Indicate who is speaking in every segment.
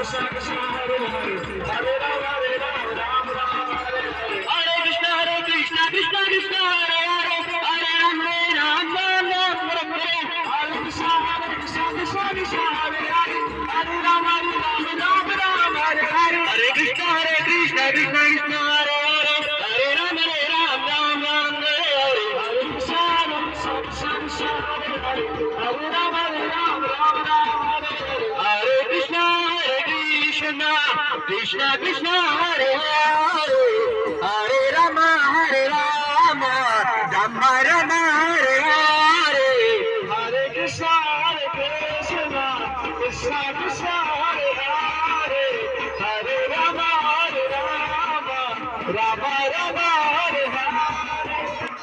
Speaker 1: Krishna Krishna Hare Hare Hare Rama Rama Rama Hare Hare Hare Krishna Krishna Krishna Hare Hare Hare Rama Rama Rama Hare Krishna Krishna Krishna Hare Hare Hare Rama Rama Rama Hare Hare Hare Krishna Krishna Krishna Hare Hare Hare Rama Rama Rama Hare Hare Krishna Krishna Krishna Hare Hare Hare Rama Rama Rama Hare Krishna Krishna Krishna Hare Hare Hare Rama Rama Rama Hare Hare Hare Krishna Krishna Krishna Hare Hare Hare Rama Rama Rama Hare Hare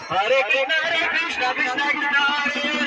Speaker 1: Hare Krishna Krishna Krishna Hare